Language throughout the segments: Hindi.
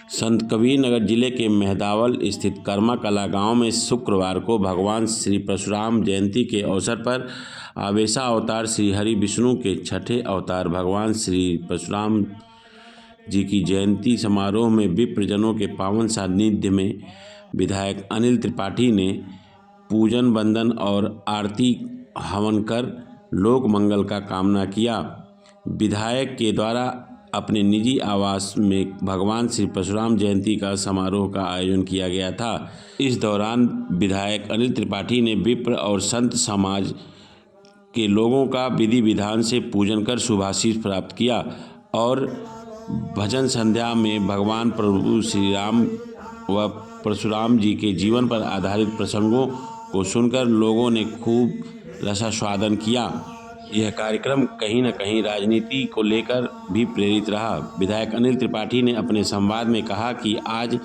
संत कबीर नगर जिले के मेहदावल स्थित कर्मा कला गांव में शुक्रवार को भगवान श्री परशुराम जयंती के अवसर पर आवेशा अवतार श्री हरि विष्णु के छठे अवतार भगवान श्री परशुराम जी की जयंती समारोह में विप्रजनों के पावन सानिध्य में विधायक अनिल त्रिपाठी ने पूजन वंदन और आरती हवन कर लोक मंगल का कामना किया। विधायक के द्वारा अपने निजी आवास में भगवान श्री परशुराम जयंती का समारोह का आयोजन किया गया था। इस दौरान विधायक अनिल त्रिपाठी ने विप्र और संत समाज के लोगों का विधि विधान से पूजन कर शुभाशीष प्राप्त किया और भजन संध्या में भगवान प्रभु श्री राम व परशुराम जी के जीवन पर आधारित प्रसंगों को सुनकर लोगों ने खूब रसास्वादन किया। यह कार्यक्रम कहीं न कहीं राजनीति को लेकर भी प्रेरित रहा। विधायक अनिल त्रिपाठी ने अपने संवाद में कहा कि आज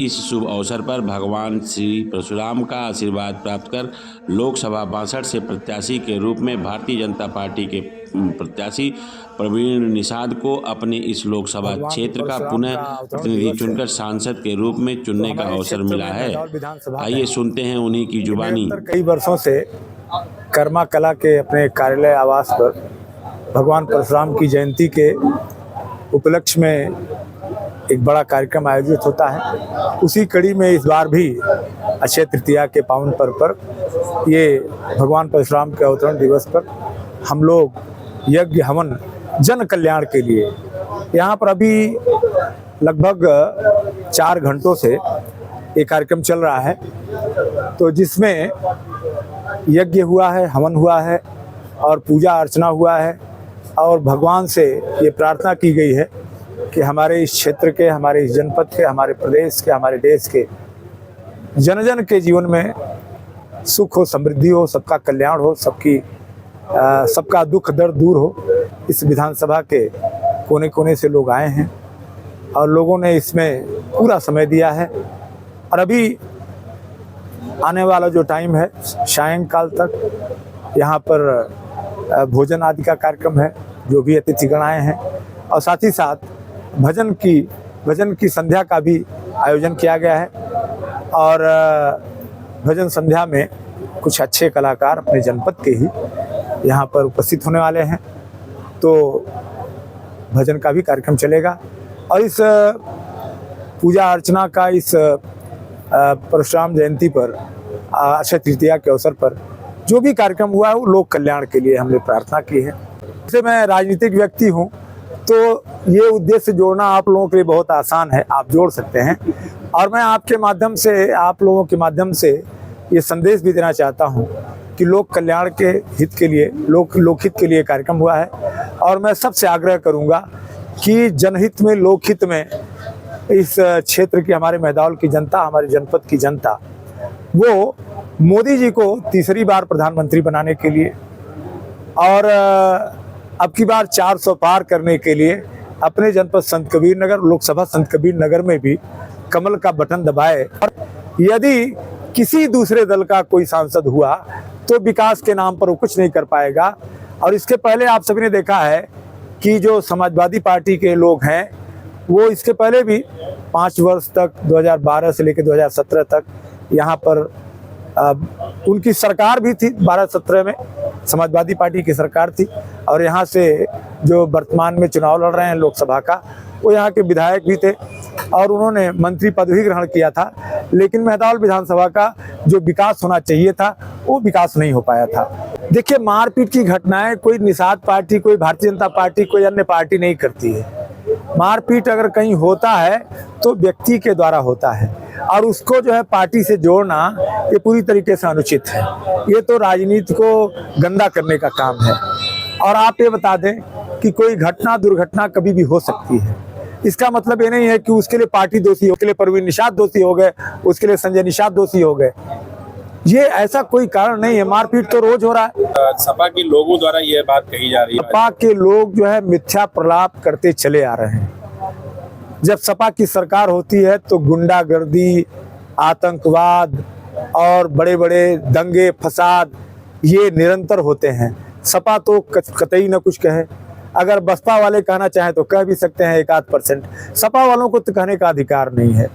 इस शुभ अवसर पर भगवान श्री परशुराम का आशीर्वाद प्राप्त कर लोकसभा 62 से प्रत्याशी के रूप में भारतीय जनता पार्टी के प्रत्याशी प्रवीण निषाद को अपने इस लोकसभा क्षेत्र का पुनः प्रतिनिधि चुनकर सांसद के रूप में चुनने का अवसर मिला है। आइए सुनते हैं उन्हीं की जुबानी। कई वर्षों से कर्मा कला के अपने कार्यालय आवास पर भगवान परशुराम की जयंती के उपलक्ष्य में एक बड़ा कार्यक्रम आयोजित होता है। उसी कड़ी में इस बार भी अक्षय तृतीया के पावन पर्व पर ये भगवान परशुराम के अवतरण दिवस पर हम लोग यज्ञ हवन जन कल्याण के लिए यहाँ पर अभी लगभग 4 घंटों से ये कार्यक्रम चल रहा है, तो जिसमें यज्ञ हुआ है, हवन हुआ है और पूजा अर्चना हुआ है और भगवान से ये प्रार्थना की गई है कि हमारे इस क्षेत्र के, हमारे इस जनपद के, हमारे प्रदेश के, हमारे देश के जन जन के जीवन में सुख हो, समृद्धि हो, सबका कल्याण हो, सबका दुख दर्द दूर हो। इस विधानसभा के कोने कोने से लोग आए हैं और लोगों ने इसमें पूरा समय दिया है और अभी आने वाला जो टाइम है सायंकाल तक यहाँ पर भोजन आदि का कार्यक्रम है, जो भी अतिथिगण आए हैं, और साथ ही साथ भजन की संध्या का भी आयोजन किया गया है और भजन संध्या में कुछ अच्छे कलाकार अपने जनपद के ही यहाँ पर उपस्थित होने वाले हैं, तो भजन का भी कार्यक्रम चलेगा। और इस पूजा अर्चना का इस परशुराम जयंती पर अक्षय तृतीया के अवसर पर जो भी कार्यक्रम हुआ है वो लोक कल्याण के लिए हमने प्रार्थना की है। जैसे मैं राजनीतिक व्यक्ति हूँ तो ये उद्देश्य जोड़ना आप लोगों के लिए बहुत आसान है, आप जोड़ सकते हैं और मैं आपके माध्यम से, आप लोगों के माध्यम से ये संदेश भी देना चाहता हूँ कि लोक कल्याण के हित के लिए, लोकहित के लिए कार्यक्रम हुआ है और मैं सबसे आग्रह करूँगा कि जनहित में, लोकहित में इस क्षेत्र की, हमारे मेहदावल की जनता, हमारे जनपद की जनता, वो मोदी जी को तीसरी बार प्रधानमंत्री बनाने के लिए और अब की बार 400 पार करने के लिए अपने जनपद संत कबीर नगर, लोकसभा संत कबीर नगर में भी कमल का बटन दबाए। और यदि किसी दूसरे दल का कोई सांसद हुआ तो विकास के नाम पर वो कुछ नहीं कर पाएगा। और इसके पहले आप सभी ने देखा है कि जो समाजवादी पार्टी के लोग हैं वो इसके पहले भी 5 वर्ष तक 2012 से लेकर 2017 तक यहाँ पर उनकी सरकार भी थी। 12-17 में समाजवादी पार्टी की सरकार थी और यहाँ से जो वर्तमान में चुनाव लड़ रहे हैं लोकसभा का, वो यहाँ के विधायक भी थे और उन्होंने मंत्री पद भी ग्रहण किया था, लेकिन मेहदावल विधानसभा का जो विकास होना चाहिए था वो विकास नहीं हो पाया था। देखिए, मारपीट की घटनाएं कोई निषाद पार्टी, कोई भारतीय जनता पार्टी, कोई अन्य पार्टी नहीं करती है। मारपीट अगर कहीं होता है तो व्यक्ति के द्वारा होता है और उसको जो है पार्टी से जोड़ना ये पूरी तरीके से अनुचित है। ये तो राजनीति को गंदा करने का काम है। और आप ये बता दें कि कोई घटना, दुर्घटना कभी भी हो सकती है। इसका मतलब ये नहीं है कि उसके लिए पार्टी दोषी हो, उसके लिए प्रवीण निषाद दोषी हो गए, उसके लिए संजय निषाद दोषी हो गए। ये ऐसा कोई कारण नहीं है। मारपीट तो रोज हो रहा है। सपा के लोगों द्वारा ये बात कही जा रही है। सपा के लोग जो है मिथ्या प्रलाप करते चले आ रहे हैं। जब सपा की सरकार होती है तो गुंडागर्दी, आतंकवाद और बड़े बड़े दंगे फसाद ये निरंतर होते हैं। सपा तो कतई न कुछ कहे। अगर बसपा वाले कहना चाहें तो कह भी सकते हैं 1-8%। सपा वालों को तो कहने का अधिकार नहीं है।